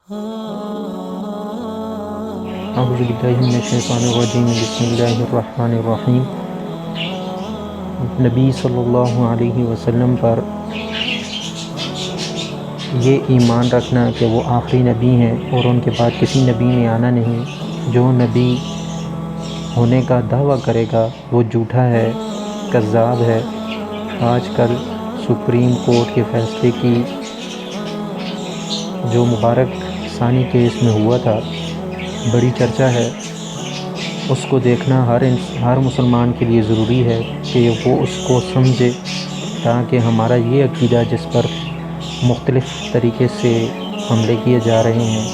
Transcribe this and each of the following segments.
اعوذ باللہ من الشیطان الرجیم، بسم اللہ الرحمن الرحیم۔ نبی صلی اللہ علیہ وسلم پر یہ ایمان رکھنا کہ وہ آخری نبی ہیں اور ان کے بعد کسی نبی نے آنا نہیں۔ جو نبی ہونے کا دعویٰ کرے گا وہ جھوٹا ہے، کذاب ہے۔ آج کل سپریم کورٹ کے فیصلے کی جو مبارک ثانی کیس میں ہوا تھا، بڑی چرچا ہے۔ اس کو دیکھنا ہر مسلمان کے لیے ضروری ہے کہ وہ اس کو سمجھے، تاکہ ہمارا یہ عقیدہ جس پر مختلف طریقے سے حملے کیے جا رہے ہیں،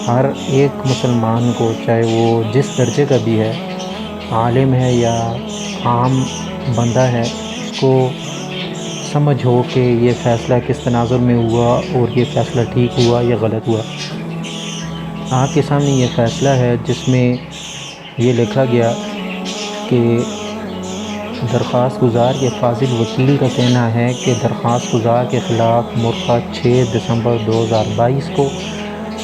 ہر ایک مسلمان کو، چاہے وہ جس درجے کا بھی ہے، عالم ہے یا عام بندہ ہے، اس کو سمجھ ہو کہ یہ فیصلہ کس تناظر میں ہوا اور یہ فیصلہ ٹھیک ہوا یا غلط ہوا۔ آپ کے سامنے یہ فیصلہ ہے جس میں یہ لکھا گیا کہ درخواست گزار کے فاضل وکیل کا کہنا ہے کہ درخواست گزار کے خلاف مورخہ 6 دسمبر 2022 کو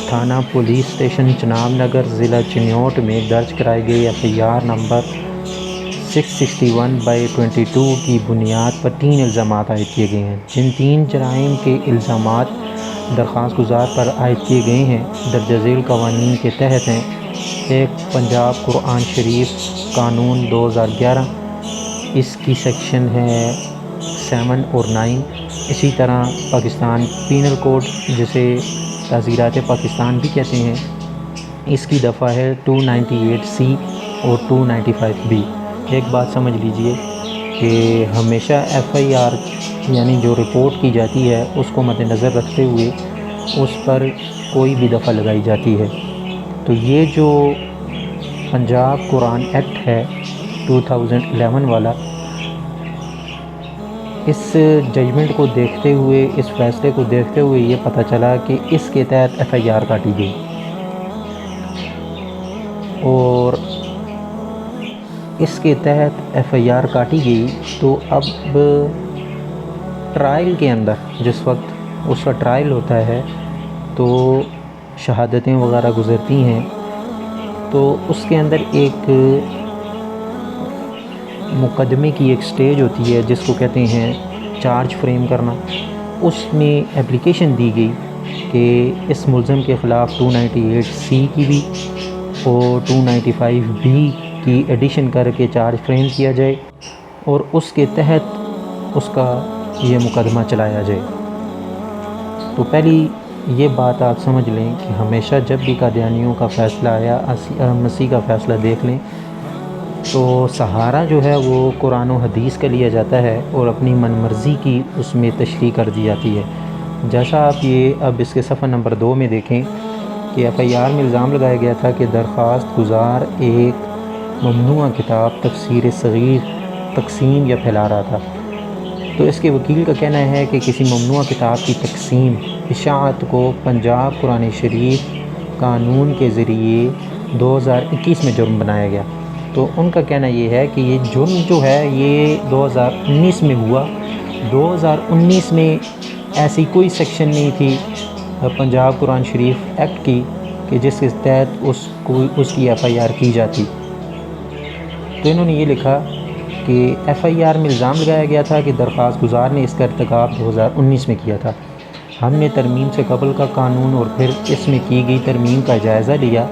تھانہ پولیس اسٹیشن چناب نگر، ضلع چنیوٹ میں درج کرائی گئی FIR نمبر 661/22 کی بنیاد پر 3 الزامات عائد کیے گئے ہیں۔ جن 3 جرائم کے الزامات درخواست گزار پر عائد کیے گئے ہیں درجہ ذیل قوانین کے تحت ہیں: ایک، پنجاب قرآن شریف قانون 2011، اس کی سیکشن ہے 7 اور 9۔ اسی طرح پاکستان پینل کوڈ، جسے تعزیرات پاکستان بھی کہتے ہیں، اس کی دفعہ ہے 298C اور 295B۔ ایک بات سمجھ لیجئے کہ ہمیشہ FIR یعنی جو رپورٹ کی جاتی ہے اس کو مد نظر رکھتے ہوئے اس پر کوئی بھی دفعہ لگائی جاتی ہے۔ تو یہ جو پنجاب قرآن ایکٹ ہے 2011 والا، اس ججمنٹ کو دیکھتے ہوئے، اس فیصلے کو دیکھتے ہوئے یہ پتہ چلا کہ اس کے تحت FIR کاٹی گئی، اور اس کے تحت FIR کاٹی گئی۔ تو اب ٹرائل کے اندر، جس وقت اس کا ٹرائل ہوتا ہے تو شہادتیں وغیرہ گزرتی ہیں، تو اس کے اندر ایک مقدمے کی ایک سٹیج ہوتی ہے جس کو کہتے ہیں چارج فریم کرنا۔ اس میں اپلیکیشن دی گئی کہ اس ملزم کے خلاف 298C کی بھی اور 295B کی ایڈیشن کر کے چارج فریم کیا جائے اور اس کے تحت اس کا یہ مقدمہ چلایا جائے۔ تو پہلی یہ بات آپ سمجھ لیں کہ ہمیشہ جب بھی قادیانیوں کا فیصلہ آیا، مسیح کا فیصلہ دیکھ لیں، تو سہارا جو ہے وہ قرآن و حدیث کا لیا جاتا ہے اور اپنی من مرضی کی اس میں تشریح کر دی جاتی ہے۔ جیسا آپ یہ اب اس کے صفحہ نمبر 2 میں دیکھیں کہ FIR میں الزام لگایا گیا تھا کہ درخواست گزار ایک ممنوعہ کتاب تفسیر صغیر تقسیم یا پھیلا رہا تھا۔ تو اس کے وکیل کا کہنا ہے کہ کسی ممنوعہ کتاب کی تقسیم، اشاعت کو پنجاب قرآن شریف قانون کے ذریعے 2021 میں جرم بنایا گیا۔ تو ان کا کہنا یہ ہے کہ یہ جرم جو ہے یہ 2019 میں ہوا۔ 2019 میں ایسی کوئی سیکشن نہیں تھی پنجاب قرآن شریف ایکٹ کی کہ جس کے تحت اس کی FIR کی جاتی۔ تو انہوں نے یہ لکھا کہ FIR میں الزام لگایا گیا تھا کہ درخواست گزار نے اس کا ارتکاب 2019 میں کیا تھا۔ ہم نے ترمیم سے قبل کا قانون اور پھر اس میں کی گئی ترمیم کا جائزہ لیا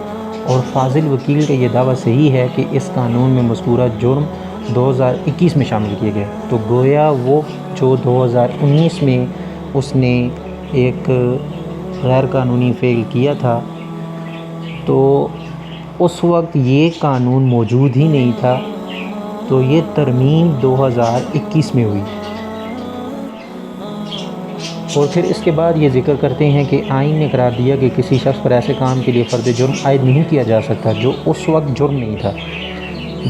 اور فاضل وکیل کا یہ دعویٰ صحیح ہے کہ اس قانون میں مذکورہ جرم 2021 میں شامل کیے گئے۔ تو گویا وہ جو 2019 میں اس نے ایک غیر قانونی فعل کیا تھا، تو اس وقت یہ قانون موجود ہی نہیں تھا، تو یہ ترمیم 2021 میں ہوئی۔ اور پھر اس کے بعد یہ ذکر کرتے ہیں کہ آئین نے قرار دیا کہ کسی شخص پر ایسے کام کے لیے فرد جرم عائد نہیں کیا جا سکتا جو اس وقت جرم نہیں تھا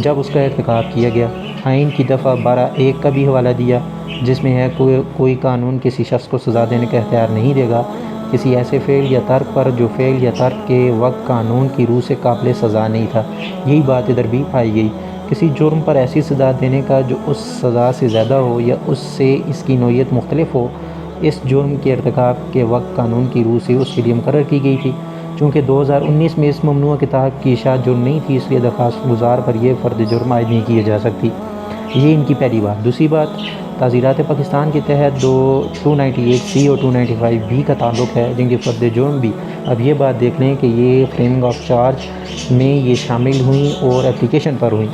جب اس کا ارتکاب کیا گیا۔ آئین کی دفعہ 12(1) کا بھی حوالہ دیا، جس میں ہے کوئی قانون کسی شخص کو سزا دینے کا اختیار نہیں دے گا کسی ایسے فعل یا ترک پر جو فعل یا ترک کے وقت قانون کی روح سے قابل سزا نہیں تھا۔ یہی بات ادھر بھی پائی گئی۔ کسی جرم پر ایسی سزا دینے کا جو اس سزا سے زیادہ ہو یا اس سے اس کی نوعیت مختلف ہو، اس جرم کے ارتکاب کے وقت قانون کی روح سے اس کے لیے مقرر کی گئی تھی۔ چونکہ 2019 میں اس ممنوع کتاب کی اشاعت جرم نہیں تھی، اس لیے درخواست گزار پر یہ فرد جرم عائد نہیں کی جا سکتی۔ یہ ان کی پہلی بات۔ دوسری بات، تعزیرات پاکستان کے تحت 298C اور 295B کا تعلق ہے، جن کے فرد جرم بھی اب یہ بات دیکھ لیں کہ یہ فریمنگ آف چارج میں یہ شامل ہوئیں اور اپلیکیشن پر ہوئیں،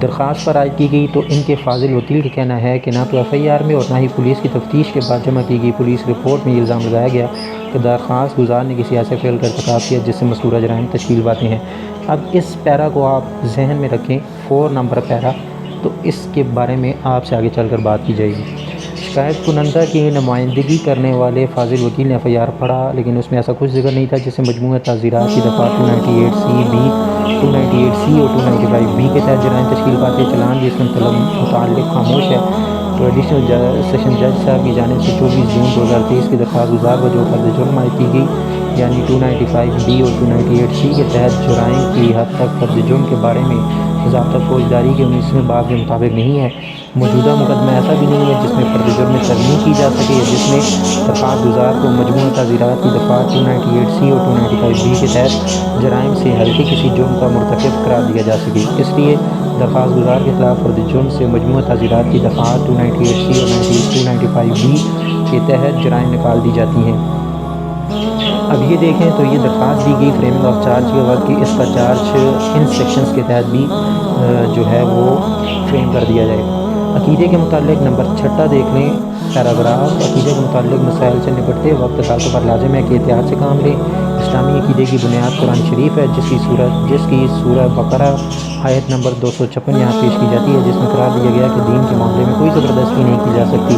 درخواست پر عائد کی گئی، تو ان کے فاضل وکیل کا کہنا ہے کہ نہ تو FIR میں اور نہ ہی پولیس کی تفتیش کے بعد جمع کی گئی پولیس رپورٹ میں یہ الزام لگایا گیا کہ درخواست گزار نے کسی ایسے فعل کا ارتکاب کیا جس سے مذکورہ جرائم تشکیل پاتے ہیں۔ اب اس پیرا کو آپ ذہن میں رکھیں، 4 نمبر پیرا، تو اس کے بارے میں آپ سے آگے چل کر بات کی جائے گی۔ شکایت کنندہ کی نمائندگی کرنے والے فاضل وکیل نے FIR پڑھا، لیکن اس میں ایسا کچھ ذکر نہیں تھا جس سے مجموعہ تعزیرات کی دفعہ 298C اور 295B کے تحت جرائم تشکیل پاتے۔ چلان جس میں متعلق خاموش ہے، تو ایڈیشنل سیشن جج صاحب کی جانب سے 24 جون 2023 کی درخواست گزار کو جو فرد جرم عائد کی گئی، یعنی 295B اور 298C کے تحت جرائم کی حد تک فرد جرم کے بارے میں ضابطہ فوجداری کے 19ویں باب کے مطابق نہیں ہے۔ موجودہ مقدمہ ایسا بھی نہیں ہے جس میں فرد جرم میں ترمیم کی جا سکے یا جس میں درخواست گزار کو مجموعہ تعزیرات کی دفعہ 298C اور 295B کے تحت جرائم سے ہلکے کسی جرم کا مرتکب قرار دیا جا سکے۔ اس لیے درخواست گزار کے خلاف فرد جرم سے مجموعہ تعزیرات کی دفعہ 298C اور 295B کے تحت جرائم نکال دی جاتی ہیں۔ اب یہ دیکھیں تو یہ درخواست دی گئی فریمنگ آف چارج کے وقت کہ اس کا چارج ان سیکشنز کے تحت بھی جو ہے وہ فریم کر دیا جائے۔ عقیدے کے متعلق نمبر 6 دیکھ لیں پیراگراف۔ عقیدے کے متعلق مسائل سے نپٹتے وقت خاص پر لازم ہے کہ احتیاط سے کام لیں۔ اسلامی عقیدے کی بنیاد قرآن شریف ہے، جس کی سورہ بقرہ آیت نمبر 256 یہاں پیش کی جاتی ہے، جس میں قرار دیا گیا کہ دین کے معاملے میں کوئی زبردستی نہیں کی جا سکتی۔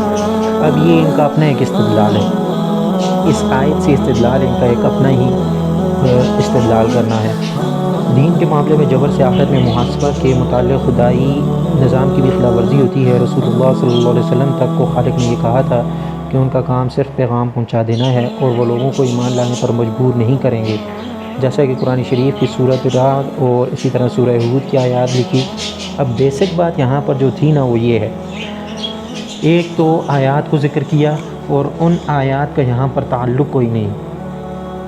اب یہ ان کا اپنا ایک استدلال ہے، اس آیت سے استدلال ان کا ایک اپنا ہی استدلال کرنا ہے۔ دین کے معاملے میں جبر سے آخرت میں محاسبہ کے متعلق خدائی نظام کی بھی خلاف ورزی ہوتی ہے۔ رسول اللہ صلی اللہ علیہ وسلم تک کو خالق نے یہ کہا تھا کہ ان کا کام صرف پیغام پہنچا دینا ہے اور وہ لوگوں کو ایمان لانے پر مجبور نہیں کریں گے، جیسا کہ قرآن شریف کی سورۃ رعد اور اسی طرح سورہ ہود کی آیات لکھی۔ اب بیسک بات یہاں پر جو تھی نا وہ یہ ہے، ایک تو آیات کو ذکر کیا اور ان آیات کا یہاں پر تعلق کوئی نہیں،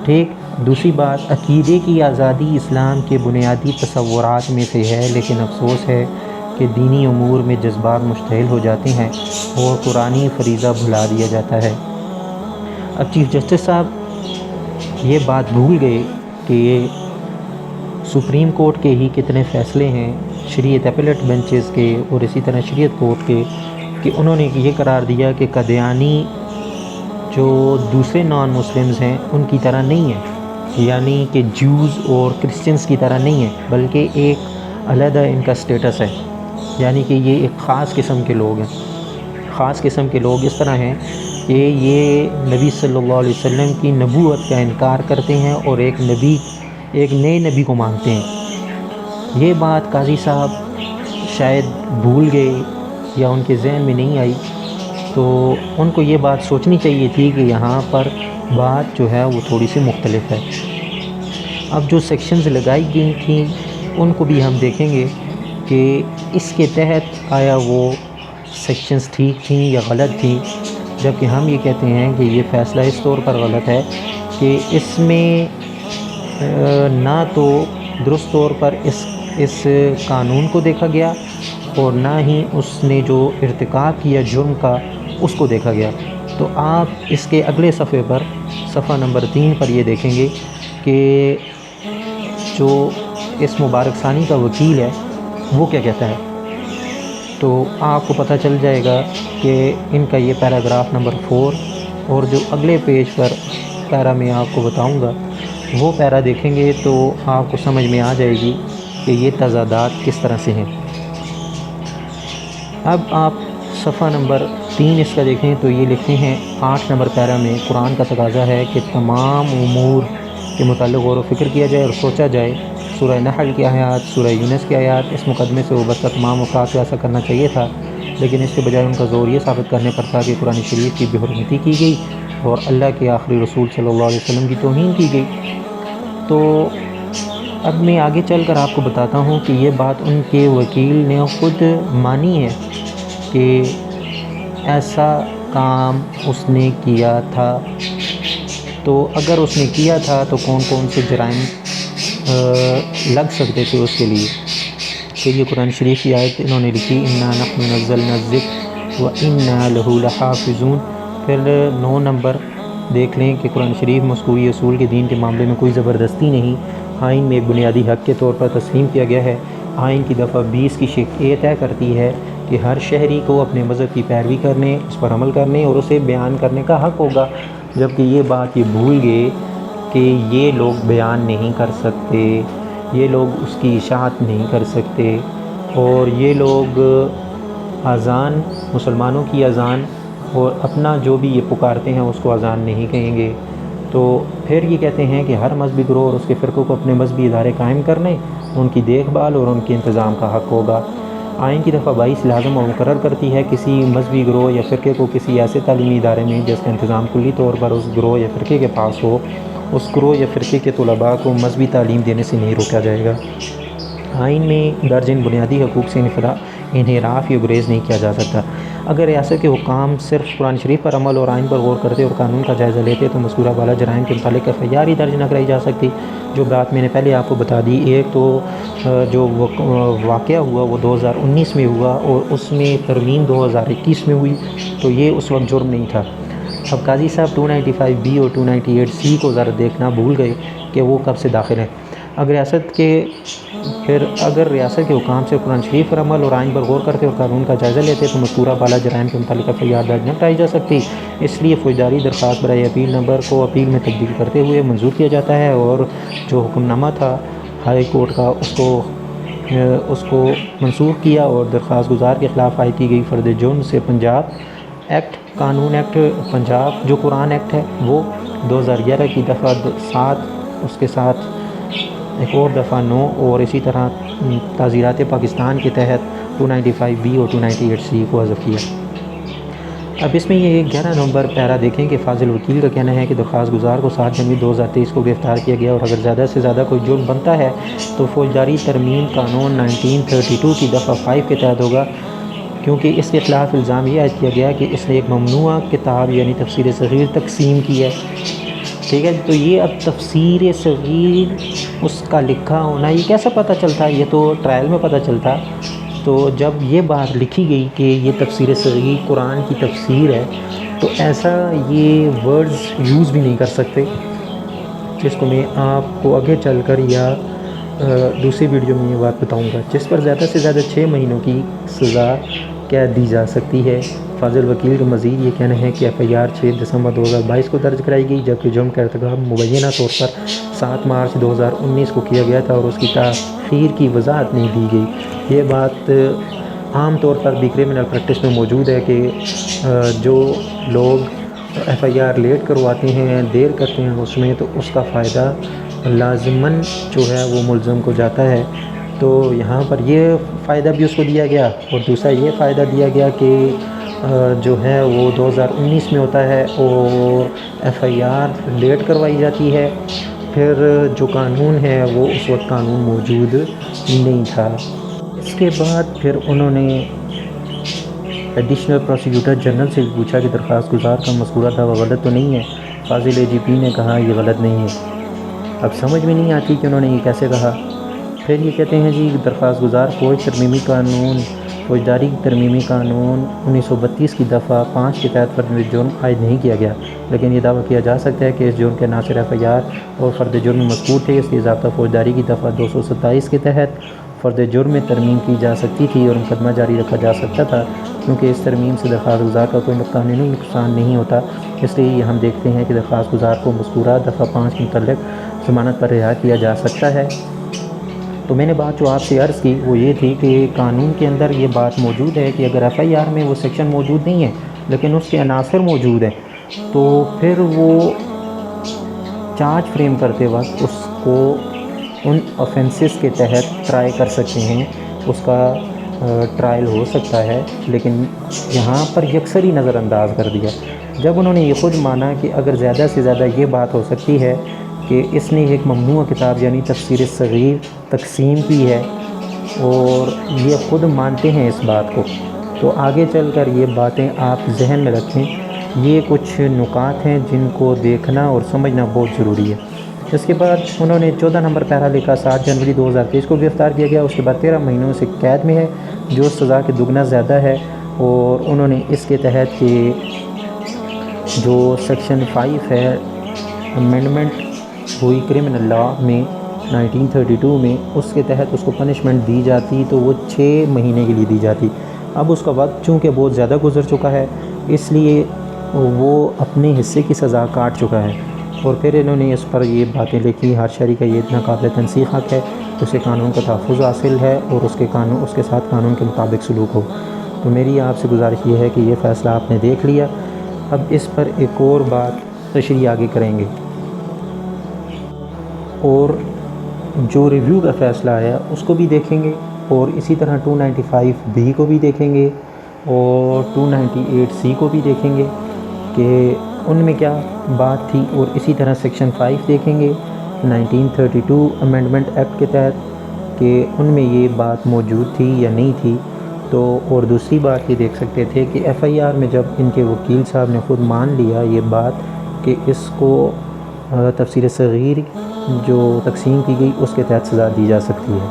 ٹھیک۔ دوسری بات، عقیدے کی آزادی اسلام کے بنیادی تصورات میں سے ہے، لیکن افسوس ہے کہ دینی امور میں جذبات مشتعل ہو جاتے ہیں اور قرآنی فریضہ بھلا دیا جاتا ہے۔ اب چیف جسٹس صاحب یہ بات بھول گئے کہ یہ سپریم کورٹ کے ہی کتنے فیصلے ہیں، شریعت اپیلیٹ بینچز کے اور اسی طرح شریعت کورٹ کے، کہ انہوں نے یہ قرار دیا کہ قادیانی جو دوسرے نان مسلمز ہیں ان کی طرح نہیں ہے، یعنی کہ جوز اور کرسچنز کی طرح نہیں ہے، بلکہ ایک علیحدہ ان کا سٹیٹس ہے، یعنی کہ یہ ایک خاص قسم کے لوگ ہیں۔ خاص قسم کے لوگ اس طرح ہیں کہ یہ نبی صلی اللہ علیہ وسلم کی نبوت کا انکار کرتے ہیں اور ایک نئے نبی کو مانتے ہیں۔ یہ بات قاضی صاحب شاید بھول گئے یا ان کے ذہن میں نہیں آئی، تو ان کو یہ بات سوچنی چاہیے تھی کہ یہاں پر بات جو ہے وہ تھوڑی سی مختلف ہے۔ اب جو سیکشنز لگائی گئی تھیں ان کو بھی ہم دیکھیں گے کہ اس کے تحت آیا وہ سیکشنز ٹھیک تھیں یا غلط تھیں، جبکہ ہم یہ کہتے ہیں کہ یہ فیصلہ اس طور پر غلط ہے کہ اس میں نہ تو درست طور پر اس قانون کو دیکھا گیا اور نہ ہی اس نے جو ارتکاب کیا جرم کا اس کو دیکھا گیا۔ تو آپ اس کے اگلے صفحے پر صفحہ نمبر 3 پر یہ دیکھیں گے کہ جو اس مبارک ثانی کا وکیل ہے وہ کیا کہتا ہے، تو آپ کو پتہ چل جائے گا کہ ان کا یہ پیراگراف نمبر 4 اور جو اگلے پیج پر پیرا میں آپ کو بتاؤں گا وہ پیرا دیکھیں گے تو آپ کو سمجھ میں آ جائے گی کہ یہ تضادات کس طرح سے ہیں۔ اب آپ صفحہ نمبر 3 اس کا دیکھیں تو یہ لکھتے ہیں 8 نمبر پیرا میں، قرآن کا تقاضا ہے کہ تمام امور کے متعلق غور و فکر کیا جائے اور سوچا جائے۔ سورہ نحل کی آیات، سورہ یونس کی آیات، اس مقدمے سے وابستہ تمام افراد کو ایسا کرنا چاہیے تھا، لیکن اس کے بجائے ان کا زور یہ ثابت کرنے پر تھا کہ قرآن شریف کی بے حرمتی کی گئی اور اللہ کے آخری رسول صلی اللہ علیہ وسلم کی توہین کی گئی۔ تو اب میں آگے چل کر آپ کو بتاتا ہوں کہ یہ بات ان کے وکیل نے خود مانی ہے کہ ایسا کام اس نے کیا تھا، تو اگر اس نے کیا تھا تو کون کون سے جرائم لگ سکتے تھے اس کے لیے۔ پھر یہ قرآن شریف کی آیت انہوں نے لکھی انا نحن نزلنا الذکر وانا لہ لحافظون۔ پھر 9 نمبر دیکھ لیں کہ قرآن شریف مذکوری اصول کے دین کے معاملے میں کوئی زبردستی نہیں، آئین میں ایک بنیادی حق کے طور پر تسلیم کیا گیا ہے۔ آئین کی دفعہ 20 کی شق یہ طے کرتی ہے کہ ہر شہری کو اپنے مذہب کی پیروی کرنے، اس پر عمل کرنے اور اسے بیان کرنے کا حق ہوگا، جبکہ یہ بات یہ بھول گئے کہ یہ لوگ بیان نہیں کر سکتے، یہ لوگ اس کی اشاعت نہیں کر سکتے، اور یہ لوگ اذان، مسلمانوں کی اذان اور اپنا جو بھی یہ پکارتے ہیں اس کو اذان نہیں کہیں گے۔ تو پھر یہ کہتے ہیں کہ ہر مذہبی گروہ اور اس کے فرقوں کو اپنے مذہبی ادارے قائم کرنے، ان کی دیکھ بھال اور ان کے انتظام کا حق ہوگا۔ آئین کی دفعہ 22 لازم و مقرر کرتی ہے کسی مذہبی گروہ یا فرقے کو کسی ایسے تعلیمی ادارے میں جس کا انتظام کلی طور پر اس گروہ یا فرقے کے پاس ہو، اس گروہ یا فرقے کے طلباء کو مذہبی تعلیم دینے سے نہیں روکا جائے گا۔ آئین میں درج ان بنیادی حقوق سے انحراف یا گریز نہیں کیا جا سکتا۔ اگر ریاست کے حکام صرف قرآن شریف پر عمل اور آئین پر غور کرتے اور قانون کا جائزہ لیتے تو مذکورہ بالا جرائم کے متعلق FIR ہی درج نہ کرائی جا سکتی۔ جو بات میں نے پہلے آپ کو بتا دی، ایک تو جو واقعہ ہوا وہ 2019 میں ہوا اور اس میں ترمیم 2021 میں ہوئی، تو یہ اس وقت جرم نہیں تھا۔ اب قاضی صاحب 295B اور 298C کو ذرا دیکھنا بھول گئے کہ وہ کب سے داخل ہیں۔ اگر ریاست کے حکام سے قرآن شریف پر عمل اور آئین پر غور کرتے اور قانون کا جائزہ لیتے تو مذکورہ بالا جرائم کے متعلق FIR درج نہ کرائی جا سکتی۔ اس لیے فوجداری درخواست برائے اپیل نمبر کو اپیل میں تبدیل کرتے ہوئے منظور کیا جاتا ہے، اور جو حکم نامہ تھا ہائی کورٹ کا اس کو منسوخ کیا اور درخواست گزار کے خلاف عائد کی گئی فرد جرم سے پنجاب ایکٹ، قانون ایکٹ پنجاب جو قرآن ایکٹ ہے وہ 2011 کی دفعہ 7، اس کے ساتھ ایک اور دفعہ 9 اور اسی طرح تعزیرات پاکستان کے تحت 295B اور 298C کو حذف کیا۔ اب اس میں یہ 11 نمبر پیرا دیکھیں کہ فاضل وکیل کا کہنا ہے کہ درخواست گزار کو 7 جنوری 2023 کو گرفتار کیا گیا، اور اگر زیادہ سے زیادہ کوئی جرم بنتا ہے تو فوجداری ترمیم قانون 1932 کی دفعہ 5 کے تحت ہوگا، کیونکہ اس کے خلاف الزام یہ عائد کیا گیا کہ اس نے ایک ممنوعہ کتاب یعنی تفسیر صغیر تقسیم کی ہے۔ ٹھیک ہے، تو یہ اب تفسیر صغیر اس کا لکھا ہونا یہ کیسے پتہ چلتا؟ یہ تو ٹرائل میں پتہ چلتا۔ تو جب یہ بات لکھی گئی کہ یہ تفسیر صغیر قرآن کی تفسیر ہے، تو ایسا یہ ورڈز یوز بھی نہیں کر سکتے، جس کو میں آپ کو آگے چل کر یا دوسری ویڈیو میں یہ بات بتاؤں گا، جس پر زیادہ سے زیادہ 6 مہینوں کی سزا قید دی جا سکتی ہے۔ فاضل وکیل کا مزید یہ کہنا ہے کہ FIR 6 دسمبر 2022 کو درج کرائی گئی، جبکہ جرم کا ارتکاب مبینہ طور پر 7 مارچ 2019 کو کیا گیا تھا اور اس کی تاخیر کی وضاحت نہیں دی گئی۔ یہ بات عام طور پر بھی کرمنل پریکٹس میں موجود ہے کہ جو لوگ FIR لیٹ کرواتے ہیں، دیر کرتے ہیں اس میں، تو اس کا فائدہ لازماً جو ہے وہ ملزم کو جاتا ہے۔ تو یہاں پر یہ فائدہ بھی اس کو دیا گیا، اور دوسرا یہ فائدہ دیا گیا کہ جو ہے وہ 2019 میں ہوتا ہے اور FIR لیٹ کروائی جاتی ہے، پھر جو قانون ہے وہ اس وقت قانون موجود نہیں تھا۔ اس کے بعد پھر انہوں نے ایڈیشنل پروسیکیوٹر جنرل سے پوچھا کہ درخواست گزار کا مذکورہ دعویٰ غلط تو نہیں ہے؟ فاضل AGP نے کہا یہ غلط نہیں ہے۔ اب سمجھ میں نہیں آتی کہ انہوں نے یہ کیسے کہا۔ پھر یہ کہتے ہیں جی درخواست گزار فوجداری ترمیمی قانون 1932 کی دفعہ 5 کے تحت فرد جرم عائد نہیں کیا گیا، لیکن یہ دعویٰ کیا جا سکتا ہے کہ اس جرم کے عناصر FIR اور فرد جرم مذکور تھے، اس لیے ضابطہ فوجداری کی دفعہ 227 کے تحت فرد جرم میں ترمیم کی جا سکتی تھی اور مقدمہ جاری رکھا جا سکتا تھا، کیونکہ اس ترمیم سے درخواست گزار کا کوئی قانونی نقصان نہیں ہوتا۔ اس لیے یہ ہم دیکھتے ہیں کہ درخواست گزار کو مذکورہ دفعہ 5 کے متعلق ضمانت پر رہا کیا جا سکتا ہے۔ تو میں نے بات جو آپ سے عرض کی وہ یہ تھی کہ قانون کے اندر یہ بات موجود ہے کہ اگر FIR میں وہ سیکشن موجود نہیں ہے لیکن اس کے عناصر موجود ہیں، تو پھر وہ چارج فریم کرتے وقت اس کو ان آفینسز کے تحت ٹرائی کر سکتے ہیں، اس کا ٹرائل ہو سکتا ہے، لیکن یہاں پر یکسر ہی نظر انداز کر دیا جب انہوں نے یہ خود مانا کہ اگر زیادہ سے زیادہ یہ بات ہو سکتی ہے کہ اس نے ایک ممنوع کتاب یعنی تفسیر صغیر تقسیم کی ہے، اور یہ خود مانتے ہیں اس بات کو، تو آگے چل کر یہ باتیں آپ ذہن میں رکھیں یہ کچھ نکات ہیں جن کو دیکھنا اور سمجھنا بہت ضروری ہے۔ اس کے بعد انہوں نے 14 نمبر پیرا لکھا 7 جنوری 2023 کو گرفتار کیا گیا، اس کے بعد 13 مہینوں سے قید میں ہے جو سزا کے دگنا زیادہ ہے، اور انہوں نے اس کے تحت کہ جو سیکشن 5 ہے امینڈمنٹ ہوئی کرمنل لا میں 1932 میں، اس کے تحت اس کو پنشمنٹ دی جاتی تو وہ 6 مہینے کے لیے دی جاتی۔ اب اس کا وقت چونکہ بہت زیادہ گزر چکا ہے، اس لیے وہ اپنے حصے کی سزا کاٹ چکا ہے، اور پھر انہوں نے اس پر یہ باتیں لکھی، ہر شہری کا یہ اتنا قابل تنسیق حق ہے، اسے قانون کا تحفظ حاصل ہے اور اس کے ساتھ قانون کے مطابق سلوک ہو۔ تو میری آپ سے گزارش یہ ہے کہ یہ فیصلہ آپ نے دیکھ لیا، اب اس پر ایک اور بات تشریح آگے کریں گے، اور جو ریویو کا فیصلہ آیا اس کو بھی دیکھیں گے، اور اسی طرح 295B کو بھی دیکھیں گے اور 298C کو بھی دیکھیں گے کہ ان میں کیا بات تھی، اور اسی طرح سیکشن 5 دیکھیں گے 1932 امینڈمنٹ ایکٹ کے تحت کہ ان میں یہ بات موجود تھی یا نہیں تھی۔ تو اور دوسری بات یہ دیکھ سکتے تھے کہ FIR میں جب ان کے وکیل صاحب نے خود مان لیا یہ بات کہ اس کو تفسیر صغیر جو تقسیم کی گئی اس کے تحت سزا دی جا سکتی ہے۔